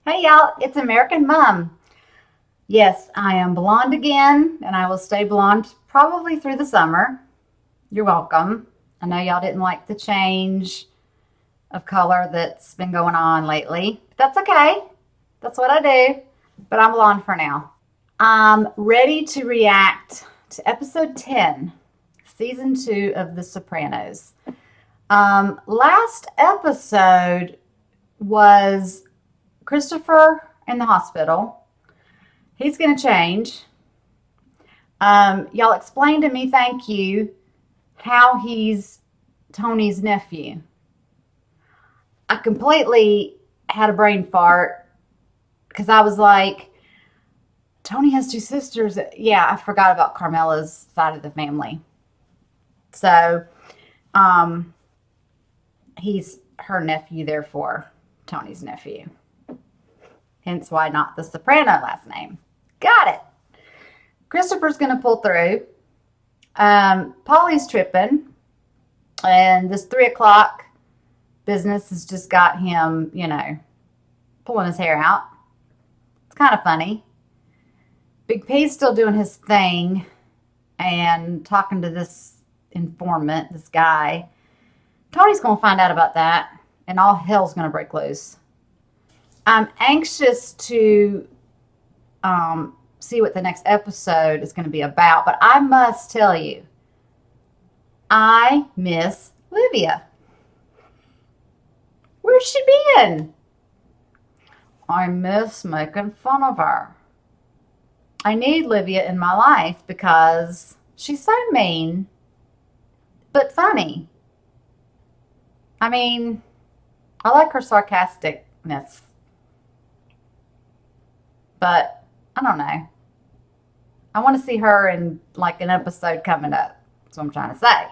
Hey y'all, it's American Mom. Yes, I am blonde again, and I will stay blonde probably through the summer. You're welcome. I know y'all didn't like the change of color that's been going on lately, but that's okay. That's what I do. But I'm blonde for now. I'm ready to react to episode 10, season 2 of The Sopranos. Last episode was Christopher in the hospital. He's going to change. Y'all explain to me, thank you, how he's Tony's nephew. I completely had a brain fart because I was like, Tony has two sisters. Yeah, I forgot about Carmela's side of the family. So, um, he's her nephew, therefore, Tony's nephew. Hence why not the Soprano last name. Got it. Christopher's going to pull through. Polly's tripping. And this 3 o'clock business has just got him, pulling his hair out. It's kind of funny. Big P's still doing his thing and talking to this informant, this guy. Tony's going to find out about that, and all hell's going to break loose. I'm anxious to see what the next episode is going to be about, but I must tell you, I miss Livia. Where's she been? I miss making fun of her. I need Livia in my life because she's so mean, but funny. I mean, I like her sarcasticness, but I don't know. I want to see her in like an episode coming up. That's what I'm trying to say.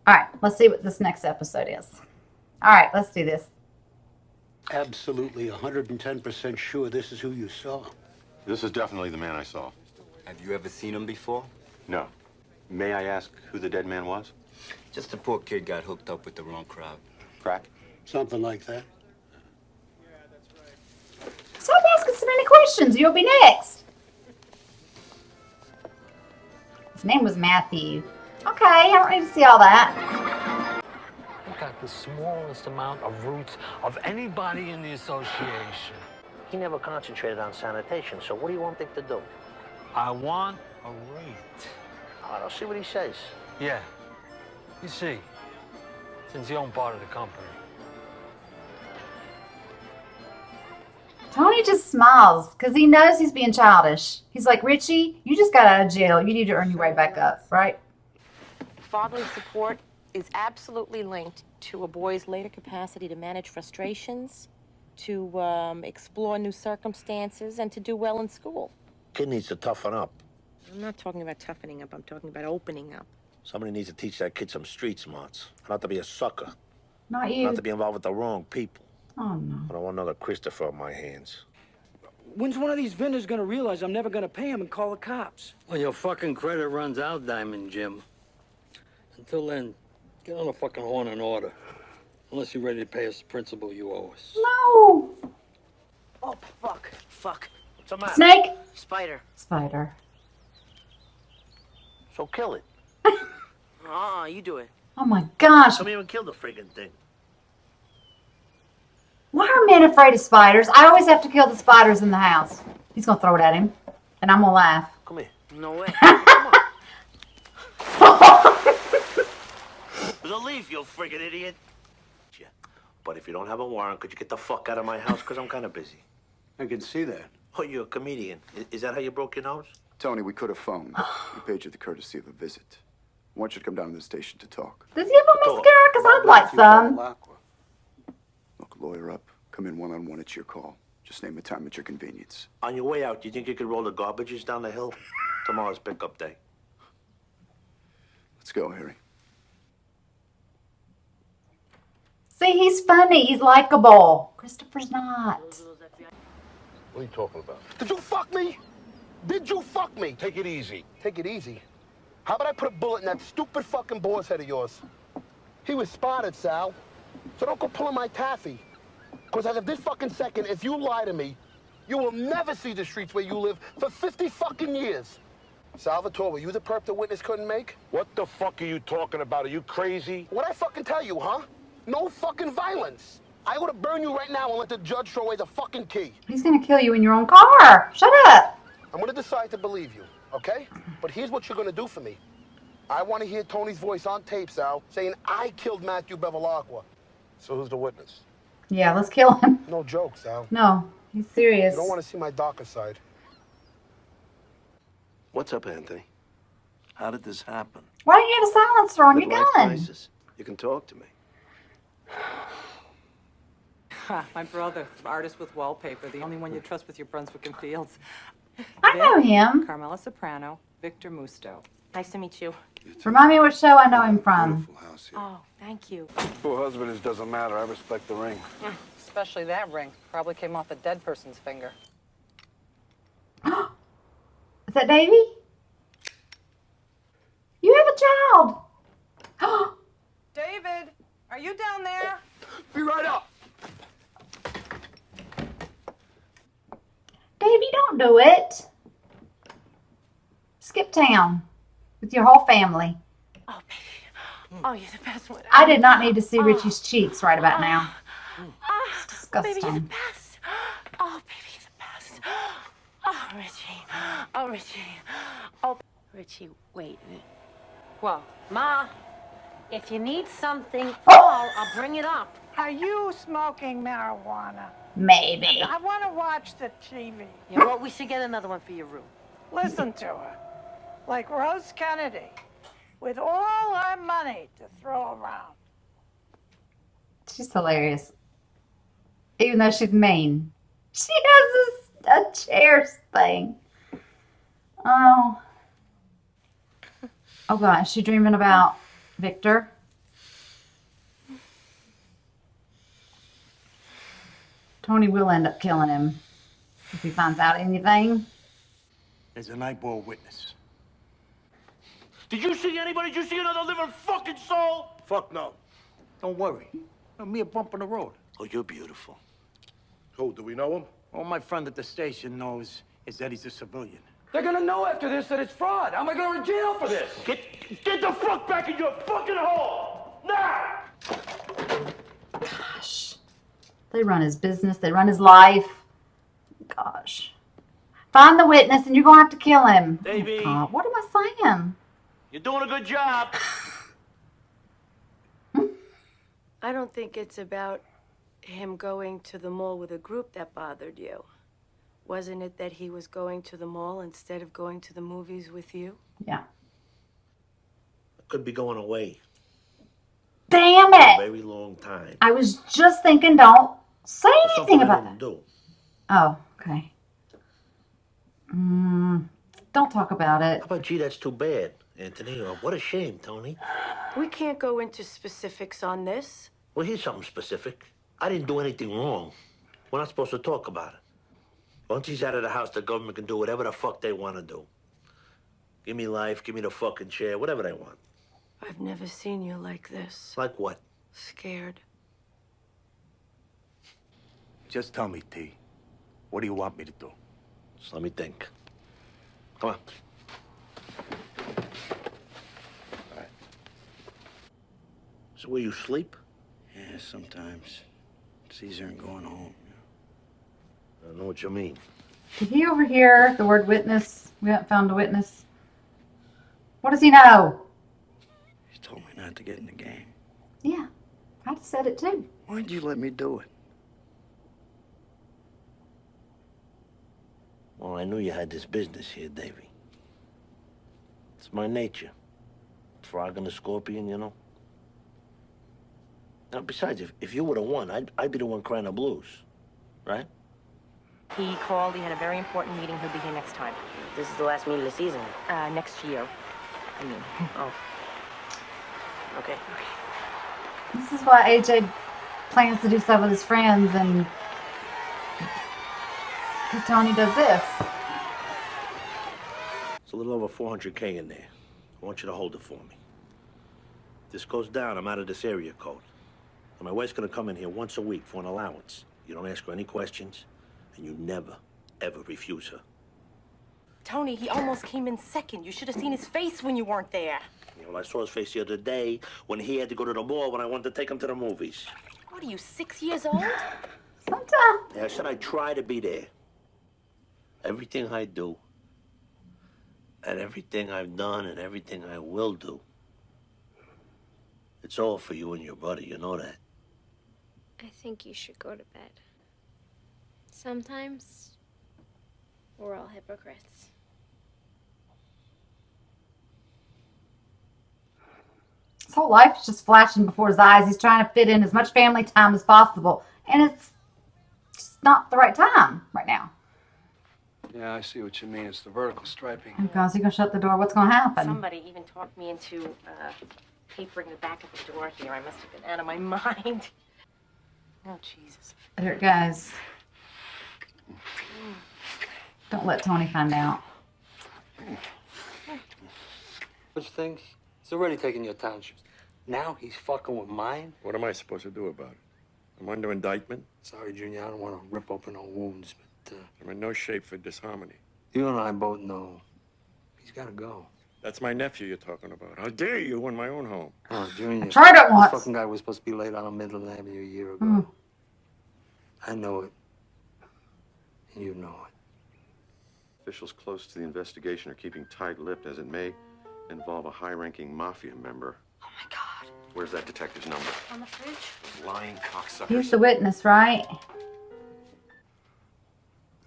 All right, let's see what this next episode is. All right, let's do this. Absolutely 110% sure this is who you saw. This is definitely the man I saw. Have you ever seen him before? No. May I ask who the dead man was? Just a poor kid got hooked up with the wrong crowd. Crack? Something like that. Stop asking so many questions. You'll be next. His name was Matthew. Okay, I don't need to see all that. You got the smallest amount of roots of anybody in the association. He never concentrated on sanitation, so what do you want him to do? I want a rate. I'll see what he says. Yeah. You see, since you own part of the company. Tony just smiles because he knows he's being childish. He's like, Richie, you just got out of jail. You need to earn your way back up, right? Fatherly support is absolutely linked to a boy's later capacity to manage frustrations, to explore new circumstances, and to do well in school. Kid needs to toughen up. I'm not talking about toughening up. I'm talking about opening up. Somebody needs to teach that kid some street smarts. Not to be a sucker. Not you. Not to be involved with the wrong people. Oh, no. I don't want another Christopher on my hands. When's one of these vendors gonna realize I'm never gonna pay him and call the cops? When your fucking credit runs out, Diamond Jim. Until then, get on the fucking horn and order. Unless you're ready to pay us the principal you owe us. No. Oh, fuck. What's the matter? Snake? Spider. Spider. So kill it. You do it. Oh, my gosh. Come here and kill the friggin' thing. Why are men afraid of spiders? I always have to kill the spiders in the house. He's going to throw it at him, and I'm going to laugh. Come here. No way. Come on. There's a leaf, you friggin' idiot. Yeah. But if you don't have a warrant, could you get the fuck out of my house? Because I'm kind of busy. I can see that. Oh, you're a comedian. Is that how you broke your nose? Tony, we could have phoned. We paid you the courtesy of a visit. I want you to come down to the station to talk. Does he have a mascara? Because I'd like some. Look, lawyer up. Come in one-on-one. It's your call. Just name a time at your convenience. On your way out, do you think you could roll the garbages down the hill? Tomorrow's pickup day. Let's go, Harry. See, he's funny. He's likable. Christopher's not. What are you talking about? Did you fuck me? Did you fuck me? Take it easy. Take it easy. How about I put a bullet in that stupid fucking boar's head of yours? He was spotted, Sal. So don't go pulling my taffy. Because as of this fucking second, if you lie to me, you will never see the streets where you live for 50 fucking years. Salvatore, were you the perp the witness couldn't make? What the fuck are you talking about? Are you crazy? What'd I fucking tell you, huh? No fucking violence. I would have burned you right now and let the judge throw away the fucking key. He's gonna kill you in your own car. Shut up. I'm gonna decide to believe you, okay? But here's what you're gonna do for me. I want to hear Tony's voice on tape, Sal, saying I killed Matthew Bevilacqua. So who's the witness? Yeah, let's kill him. No joke, Sal. No, he's serious. You don't want to see my darker side. What's up, Anthony? How did this happen? Why don't you have a silencer on your Midlife gun? crisis. You can talk to me. My brother, artist with wallpaper, the only one you trust with your Brunswick and Fields. I know him. Carmela Soprano, Victor Musto. Nice to meet you. Remind me what show I know him from. House here. Oh, thank you. Who her husband is doesn't matter. I respect the ring. Especially that ring. Probably came off a dead person's finger. Is that Davy? You have a child. David, are you down there? Be right up. Davy, don't do it. Skip town with your whole family. Oh, baby. Oh, you're the best one. I did not need to see Richie's cheeks right about now. It's Baby, disgusting. you're the best. Oh, baby, you're the best. Oh, Richie. Oh, Richie. Oh, Richie, wait. Well, Ma, if you need something, call. I'll bring it up. Are you smoking marijuana? Maybe. I want to watch the TV. Yeah, well, we should get another one for your room. Listen to her. Like Rose Kennedy, with all our money to throw around. She's hilarious. Even though she's mean. She has a chair thing. Oh. Oh God, is she dreaming about Victor? Tony will end up killing him if he finds out anything. There's an eyeball witness. Did you see anybody? Did you see another living fucking soul? Fuck no. Don't worry. A mere bump in the road. Oh, you're beautiful. Who, do we know him? All my friend at the station knows is that he's a civilian. They're gonna know after this that it's fraud. How am I going to jail for this? Get the fuck back in your fucking hole! Now! Gosh. They run his business. They run his life. Gosh. Find the witness and you're going to have to kill him. Davey. Oh, God. What am I saying? You're doing a good job. I don't think it's about him going to the mall with a group that bothered you. Wasn't it that he was going to the mall instead of going to the movies with you? Yeah. Could be going away Damn for a it. very long time. I was just thinking, don't say anything Something I about didn't that. do. Oh, okay. Don't talk about it. How about, gee, that's too bad, Anthony? Or what a shame, Tony. We can't go into specifics on this. Well, here's something specific. I didn't do anything wrong. We're not supposed to talk about it. Once he's out of the house, the government can do whatever the fuck they want to do. Give me life, give me the fucking chair, whatever they want. I've never seen you like this. Like what? Scared. Just tell me, T. What do you want me to do? Just let me think. Come on. All right. So where you sleep? Yeah, sometimes. It's easier than going home. I don't know what you mean. Did he overhear the word witness? We haven't found a witness. What does he know? He told me not to get in the game. Yeah, I said it too. Why'd you let me do it? Well, I knew you had this business here, Davy. It's my nature. Frog and the scorpion, you know? Now, besides, if you would have won, I'd be the one crying the blues, right? He called. He had a very important meeting. He'll be here next time. This is the last meeting of the season. Next year. I mean. Oh. Okay. This is why AJ plans to do stuff with his friends, and because Tony does this. It's a little over 400K in there. I want you to hold it for me. If this goes down, I'm out of this area code. And my wife's gonna come in here once a week for an allowance. You don't ask her any questions, and you never, ever refuse her. Tony, he almost came in second. You should have seen his face when you weren't there. You know, I saw his face the other day when he had to go to the mall when I wanted to take him to the movies. What are you, 6 years old? Sometimes. Yeah, I said I'd try to be there. Everything I do, and everything I've done, and everything I will do, it's all for you and your brother, you know that. I think you should go to bed. Sometimes we're all hypocrites. His whole life is just flashing before his eyes. He's trying to fit in as much family time as possible. And it's just not the right time right now. Yeah, I see what you mean. It's the vertical striping. Oh, God, is he going to shut the door? What's going to happen? Somebody even talked me into papering the back of the door here. I must have been out of my mind. Oh, Jesus. There it goes. Don't let Tony find out. Which thing? He's already taken your townships. Now he's fucking with mine? What am I supposed to do about it? I'm under indictment. Sorry, Junior, I don't want to rip open no wounds, but I'm in no shape for disharmony. you and I both know he's got to go. That's my nephew you're talking about. How dare you in my own home? Oh, Junior. I tried it once. This fucking guy was supposed to be laid out on Midland Avenue a year ago. Mm. I know it. And you know it. Officials close to the investigation are keeping tight-lipped as it may involve a high-ranking mafia member. Oh, my God. Where's that detective's number? On the fridge? Lying cocksuckers. He's the witness, right?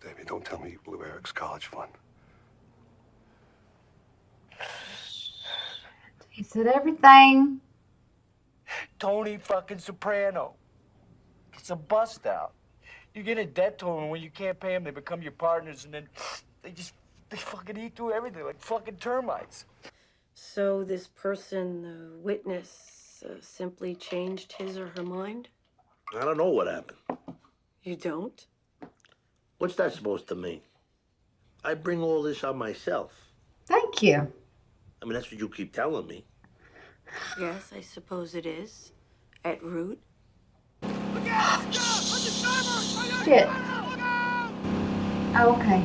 Davey, don't tell me you blew Eric's college fund. He said everything. Tony fucking Soprano. It's a bust out. You get in debt to them, and when you can't pay them, they become your partners, and then they fucking eat through everything like fucking termites. So this person, the witness, simply changed his or her mind? I don't know what happened. You don't? What's that supposed to mean? I bring all this on myself. Thank you. I mean, that's what you keep telling me. Yes, I suppose it is. At root. Shit. Oh, okay.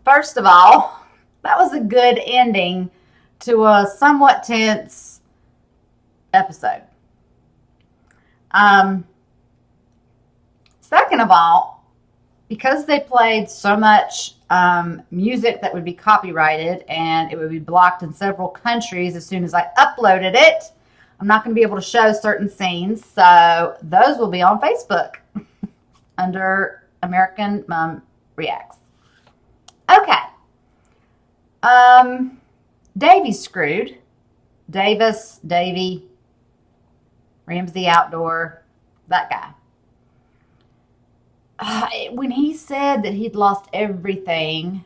First of all, that was a good ending to a somewhat tense episode. Second of all, because they played so much music that would be copyrighted and it would be blocked in several countries as soon as I uploaded it, I'm not going to be able to show certain scenes, so those will be on Facebook under American Mom Reacts. Okay. Davy's screwed. Davis, Davy, Ramsey Outdoor, that guy. When he said that he'd lost everything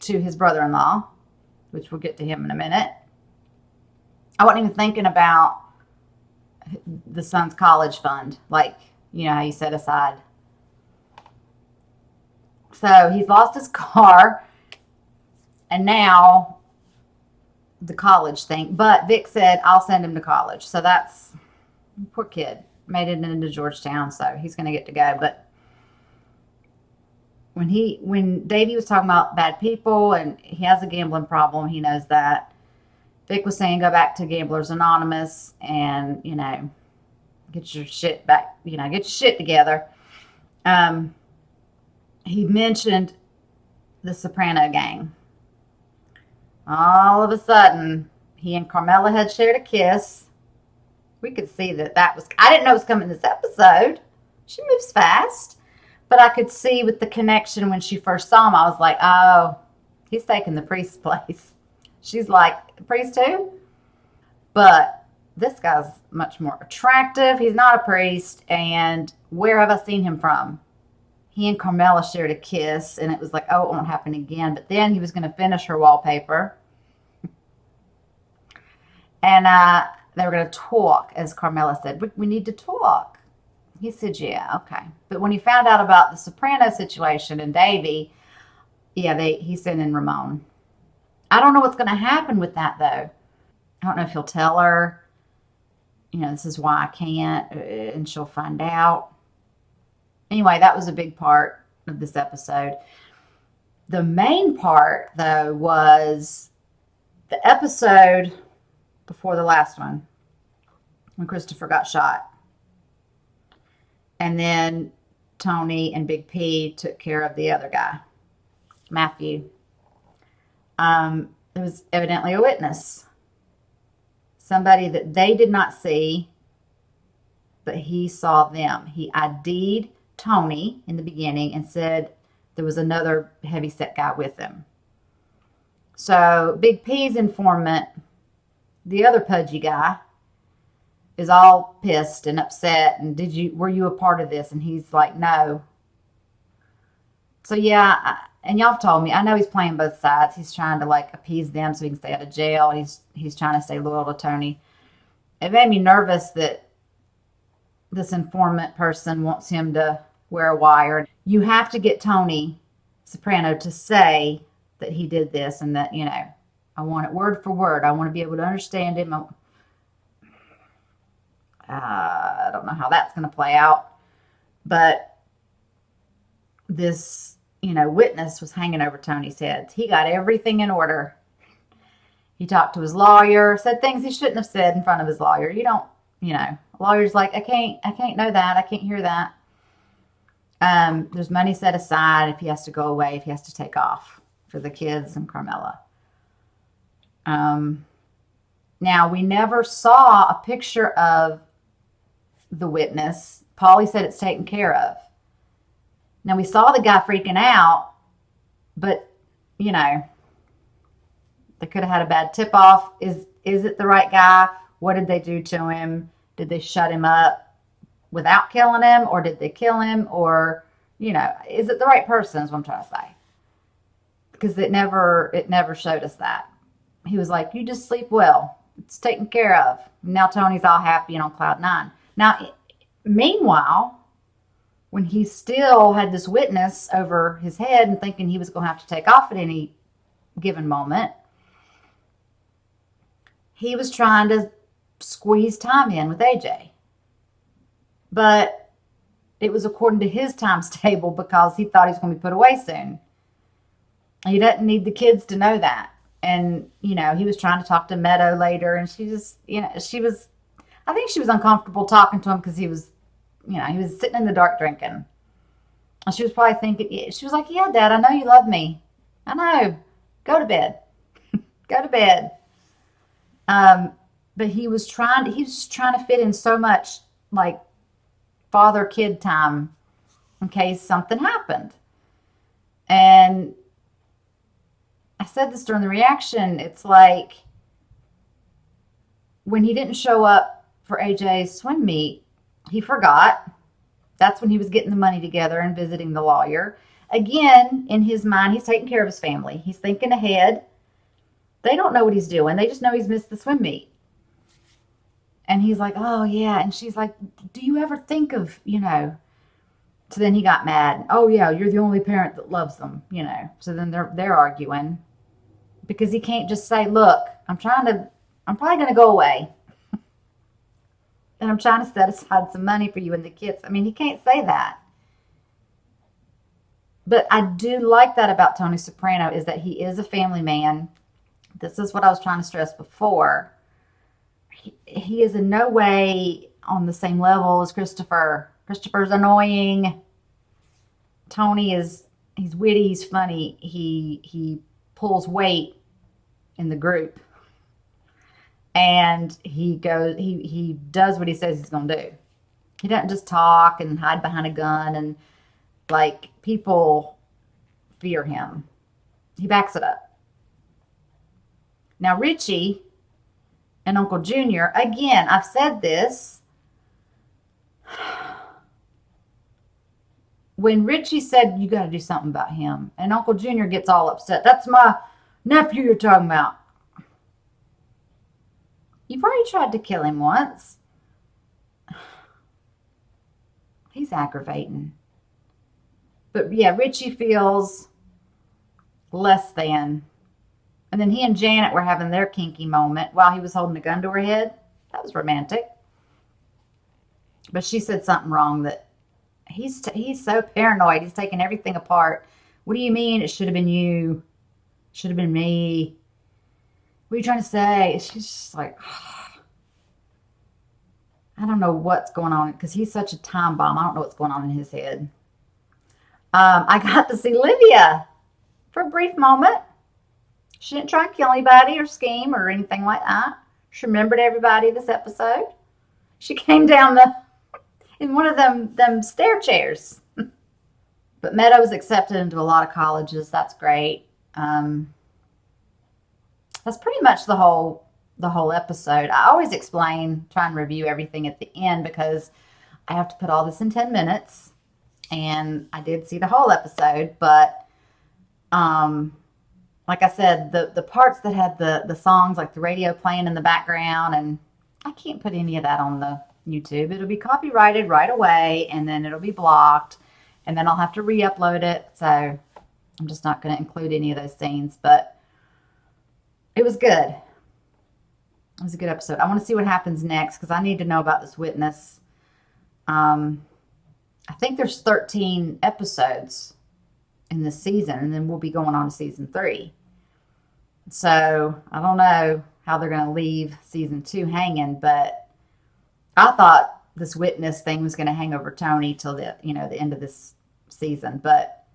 to his brother-in-law, which we'll get to him in a minute, I wasn't even thinking about the son's college fund, like, you know, how you set aside. So he's lost his car, and now the college thing. But Vic said, I'll send him to college. So that's, poor kid, made it into Georgetown, so he's going to get to go. But when Davey was talking about bad people and he has a gambling problem, he knows that. Vic was saying go back to Gamblers Anonymous and, you know, get your shit back, you know, get your shit together. He mentioned the Soprano gang. All of a sudden, he and Carmela had shared a kiss. We could see that was, I didn't know it was coming this episode. She moves fast. But I could see with the connection when she first saw him, I was like, oh, he's taking the priest's place. She's like, the priest too? But this guy's much more attractive. He's not a priest. And where have I seen him from? He and Carmela shared a kiss. And it was like, oh, it won't happen again. But then he was going to finish her wallpaper. And they were going to talk, as Carmela said. We need to talk. He said, yeah, okay. But when he found out about the Soprano situation and Davey, yeah, he sent in Ramon. I don't know what's going to happen with that, though. I don't know if he'll tell her, this is why I can't, and she'll find out. Anyway, that was a big part of this episode. The main part, though, was the episode before the last one, when Christopher got shot. And then Tony and Big P took care of the other guy, Matthew. There was evidently a witness. Somebody that they did not see, but he saw them. He ID'd Tony in the beginning and said there was another heavyset guy with him. So Big P's informant, the other pudgy guy, is all pissed and upset. And were you a part of this? And he's like, no. So yeah, and y'all have told me, I know he's playing both sides. He's trying to like appease them so he can stay out of jail. He's trying to stay loyal to Tony. It made me nervous that this informant person wants him to wear a wire. You have to get Tony Soprano to say that he did this and that, I want it word for word. I want to be able to understand him. I don't know how that's going to play out. But this, witness was hanging over Tony's head. He got everything in order. He talked to his lawyer, said things he shouldn't have said in front of his lawyer. A lawyer's like, I can't know that. I can't hear that. There's money set aside if he has to go away, if he has to take off for the kids and Carmela. Now, we never saw a picture of the witness. Paulie said it's taken care of. Now, we saw the guy freaking out, but, they could have had a bad tip-off. Is it the right guy? What did they do to him? Did they shut him up without killing him, or did they kill him? Or, is it the right person is what I'm trying to say. Because it never showed us that. He was like, you just sleep well. It's taken care of. Now Tony's all happy and on cloud nine. Now, meanwhile, when he still had this witness over his head and thinking he was going to have to take off at any given moment, he was trying to squeeze time in with AJ. But it was according to his times table because he thought he was going to be put away soon. He doesn't need the kids to know that. And, he was trying to talk to Meadow later, and she just, I think she was uncomfortable talking to him because he was sitting in the dark drinking. And she was probably thinking, she was like, yeah, Dad, I know you love me. I know. Go to bed. Go to bed. But he was trying to fit in so much like father-kid time in case something happened. And I said this during the reaction. It's like when he didn't show up for AJ's swim meet, he forgot. That's when he was getting the money together and visiting the lawyer. Again, in his mind, he's taking care of his family. He's thinking ahead. They don't know what he's doing. They just know he's missed the swim meet. And he's like, oh, yeah. And she's like, do you ever think of, So then he got mad. Oh, yeah, you're the only parent that loves them, So then they're arguing. Because he can't just say, look, I'm probably going to go away. And I'm trying to set aside some money for you and the kids. I mean, he can't say that. But I do like that about Tony Soprano is that he is a family man. This is what I was trying to stress before. He is in no way on the same level as Christopher. Christopher's annoying. Tony he's witty, he's funny. He pulls weight in the group. And he does what he says he's going to do. He doesn't just talk and hide behind a gun and like people fear him. He backs it up. Now Richie and Uncle Junior, again, I've said this. When Richie said you got to do something about him, and Uncle Junior gets all upset. That's my nephew you're talking about. You've already tried to kill him once. He's aggravating. But yeah, Richie feels less than And then he and Janet were having their kinky moment while he was holding a gun to her head. That was romantic. But she said something wrong, that he's so paranoid. He's taking everything apart. What do you mean it should have been you? Should have been me. What are you trying to say? She's just like, I don't know what's going on, because he's such a time bomb. I don't know what's going on in his head. I got to see Livia for a brief moment. She didn't try and kill anybody or scheme or anything like that. She remembered everybody this episode. She came down in one of them stair chairs. But Meadows accepted into a lot of colleges. That's great. That's pretty much the whole episode. I always try and review everything at the end, because I have to put all this in 10 minutes. And I did see the whole episode, but like I said, the parts that had the songs, like the radio playing in the background, and I can't put any of that on the YouTube. It'll be copyrighted right away, and then it'll be blocked, and then I'll have to re-upload it. So I'm just not going to include any of those scenes, but it was good. It was a good episode. I want to see what happens next, because I need to know about this witness. I think there's 13 episodes in this season, and then we'll be going on to season 3. So I don't know how they're going to leave season 2 hanging, but I thought this witness thing was going to hang over Tony till the end of this season, but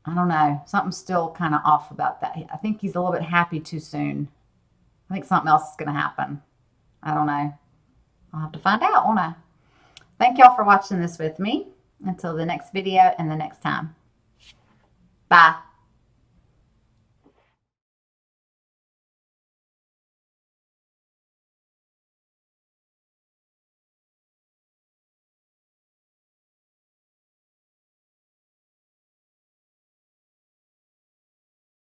I don't know. Something's still kind of off about that. I think he's a little bit happy too soon. I think something else is going to happen. I don't know. I'll have to find out, won't I? Thank y'all for watching this with me. Until the next video and the next time. Bye.